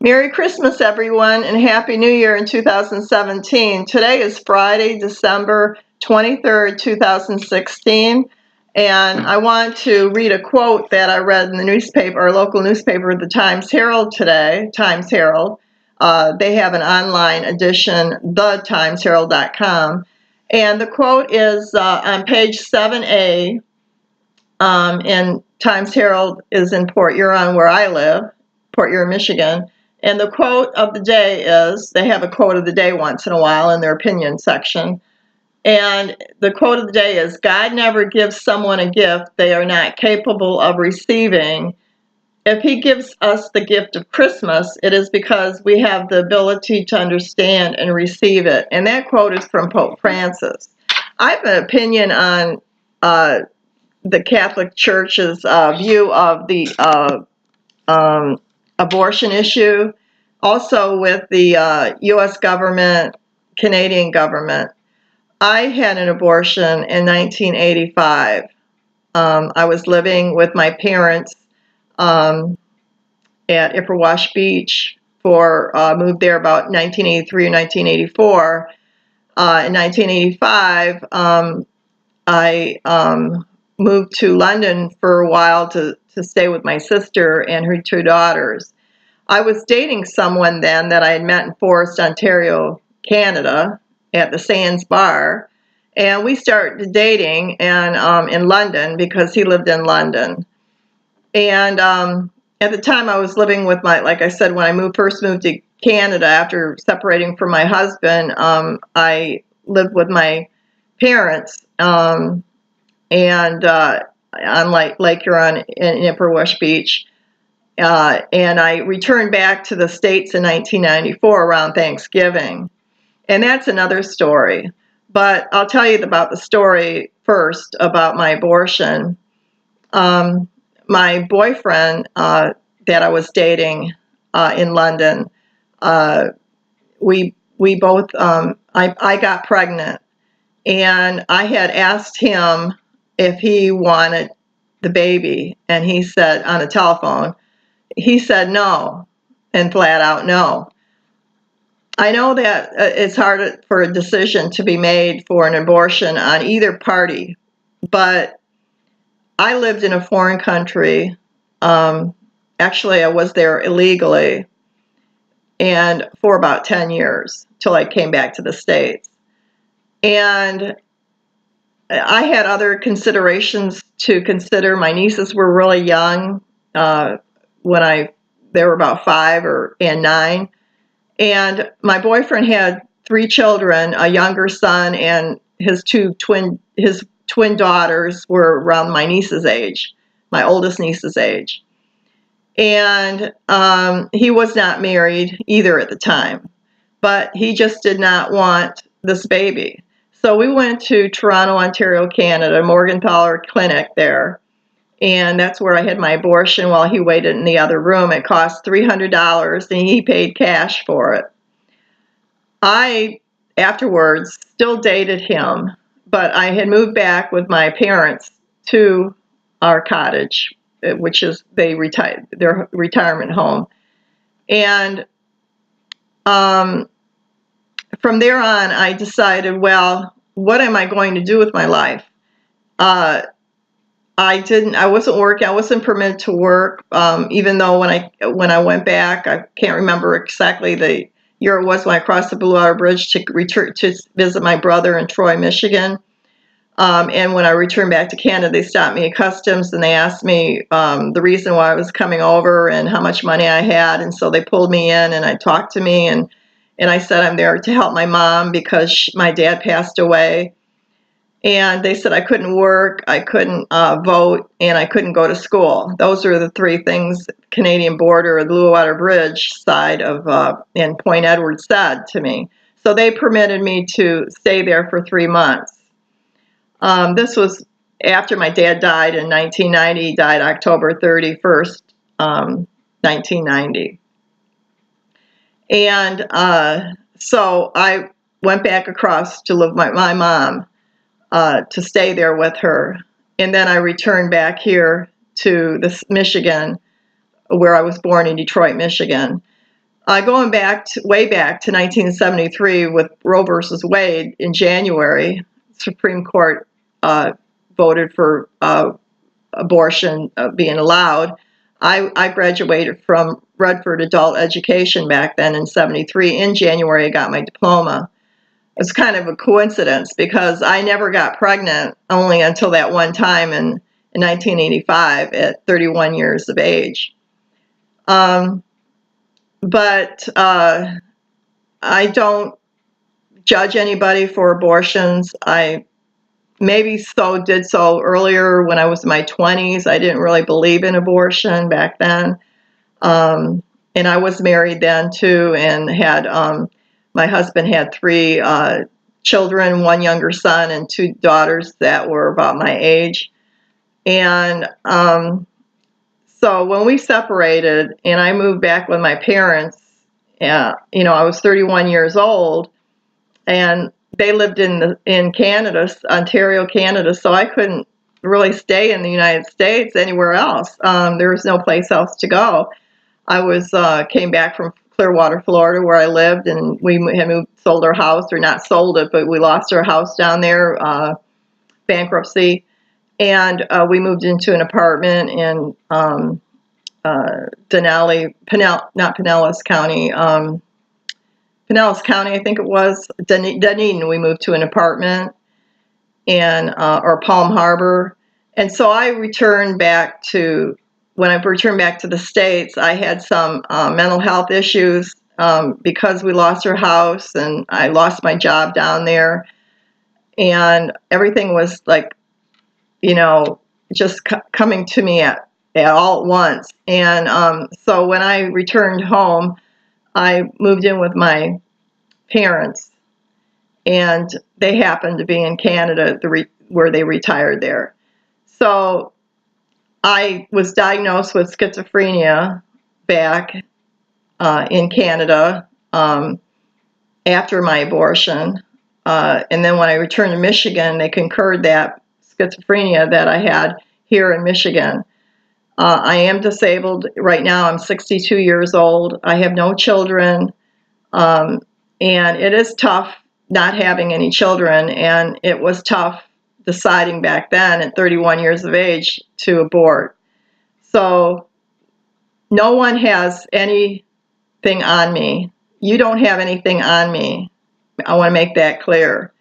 Merry Christmas, everyone, and Happy New Year in 2017. Today is Friday, December 23rd, 2016, and I want to read a quote that I read in the newspaper, our local newspaper, the Times Herald today, Times Herald. They have an online edition, thetimesherald.com, and the quote is on page 7A, and Times Herald is in Port Huron, where I live, Port Huron, Michigan. And the quote of the day is, they have a quote of the day once in a while in their opinion section. And the quote of the day is, God never gives someone a gift they are not capable of receiving. If he gives us the gift of Christmas, it is because we have the ability to understand and receive it. And that quote is from Pope Francis. I have an opinion on the Catholic Church's view of the abortion issue, also with the U.S. government, Canadian government. I had an abortion in 1985. I was living with my parents at Ipperwash Beach moved there about 1983 or 1984. In 1985, I moved to London for a while to stay with my sister and her two daughters. I was dating someone then that I had met in Forest, Ontario, Canada, at the Sands Bar, and we started dating and in London because he lived in London. And at the time, I was living with like I said, when I first moved to Canada after separating from my husband, I lived with my parents and on Lake Huron in Ipperwash Beach. And I returned back to the States in 1994 around Thanksgiving. And that's another story. But I'll tell you about the story first about my abortion. My boyfriend that I was dating in London, we both, I got pregnant. And I had asked him if he wanted the baby. And he said, on the telephone, he said no, and flat out no. I know that it's hard for a decision to be made for an abortion on either party, but I lived in a foreign country. Actually, I was there illegally, and for about 10 years till I came back to the States. And I had other considerations to consider. My nieces were really young when they were about 5 and 9. And my boyfriend had 3 children, a younger son, and his twin daughters were around my niece's age, my oldest niece's age. And he was not married either at the time, but he just did not want this baby. So we went to Toronto, Ontario, Canada, Morgenthaler Clinic there. And that's where I had my abortion while he waited in the other room. It cost $300, and he paid cash for it. I, afterwards, still dated him, but I had moved back with my parents to our cottage, which is their retirement home. And from there on, I decided, well, what am I going to do with my life? I wasn't working. I wasn't permitted to work, even though when I went back, I can't remember exactly the year it was when I crossed the Blue Water Bridge to visit my brother in Troy, Michigan. And when I returned back to Canada, they stopped me at customs and they asked me the reason why I was coming over and how much money I had. And so they pulled me in and I talked to me and I said I'm there to help my mom because my dad passed away. And they said I couldn't work, I couldn't vote, and I couldn't go to school. Those are the 3 things the Canadian border, the Blue Water Bridge side of in Point Edward said to me. So they permitted me to stay there for 3 months. This was after my dad died in 1990. He died October 31st, 1990. And so I went back across to live with my mom. To stay there with her. And then I returned back here to Michigan, where I was born in Detroit, Michigan. Going back way back to 1973 with Roe versus Wade in January, Supreme Court voted for abortion being allowed. I graduated from Rumford Adult Education back then in 73. In January, I got my diploma. It's kind of a coincidence because I never got pregnant only until that one time in 1985 at 31 years of age. But I don't judge anybody for abortions. I did so earlier when I was in my 20s. I didn't really believe in abortion back then. And I was married then too, and had my husband had 3 children, 1 younger son and 2 daughters that were about my age. And so when we separated and I moved back with my parents, I was 31 years old, and they lived in Canada, Ontario, Canada, so I couldn't really stay in the United States anywhere else. There was no place else to go. I came back from Clearwater, Florida, where I lived, and we had sold our house, or not sold it, but we lost our house down there, bankruptcy, and we moved into an apartment in Denali, not Pinellas County, Pinellas County, I think it was, Dunedin. We moved to an apartment or Palm Harbor. And so when I returned back to the States, I had some mental health issues because we lost our house and I lost my job down there. And everything was like, just coming to me at all at once. And so when I returned home, I moved in with my parents, and they happened to be in Canada where they retired there. So I was diagnosed with schizophrenia back in Canada after my abortion. And then when I returned to Michigan, they concurred that schizophrenia that I had here in Michigan. I am disabled right now. I'm 62 years old. I have no children. And it is tough not having any children. And it was tough deciding back then at 31 years of age to abort. So no one has anything on me. You don't have anything on me. I want to make that clear.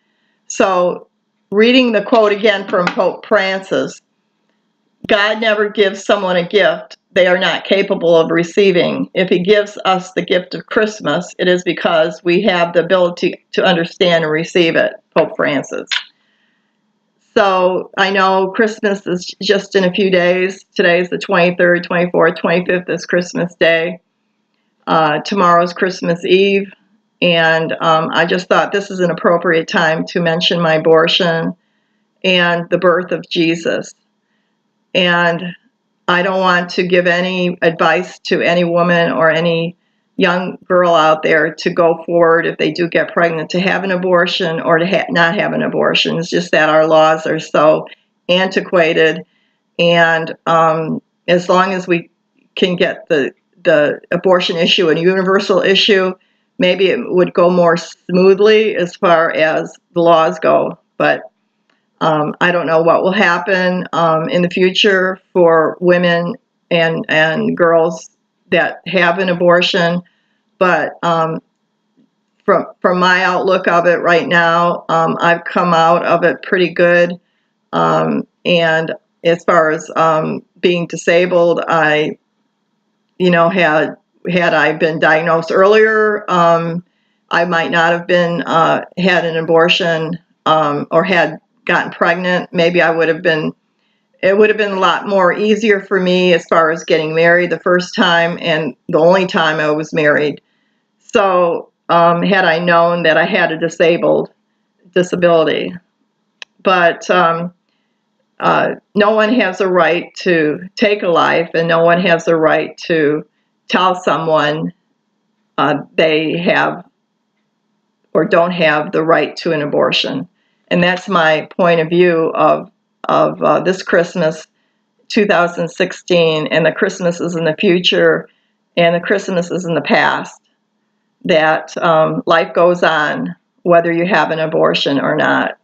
So reading the quote again from Pope Francis, God never gives someone a gift they are not capable of receiving. If he gives us the gift of Christmas, it is because we have the ability to understand and receive it, Pope Francis. So I know Christmas is just in a few days. Today is the 23rd, 24th, 25th is Christmas Day. Tomorrow's Christmas Eve. And I just thought this is an appropriate time to mention my abortion and the birth of Jesus. And I don't want to give any advice to any woman or any young girl out there to go forward if they do get pregnant to have an abortion or to not have an abortion. It's just that our laws are so antiquated. And as long as we can get the abortion issue a universal issue, maybe it would go more smoothly as far as the laws go. But I don't know what will happen in the future for women and girls that have an abortion. But from my outlook of it right now, I've come out of it pretty good. And as far as being disabled, had I been diagnosed earlier, I might not have been had an abortion or had gotten pregnant. Maybe it would have been a lot more easier for me as far as getting married the first time and the only time I was married. So had I known that I had a disability. But no one has a right to take a life, and no one has a right to tell someone they have or don't have the right to an abortion. And that's my point of view of this Christmas, 2016, and the Christmases in the future, and the Christmases in the past. that life goes on whether you have an abortion or not.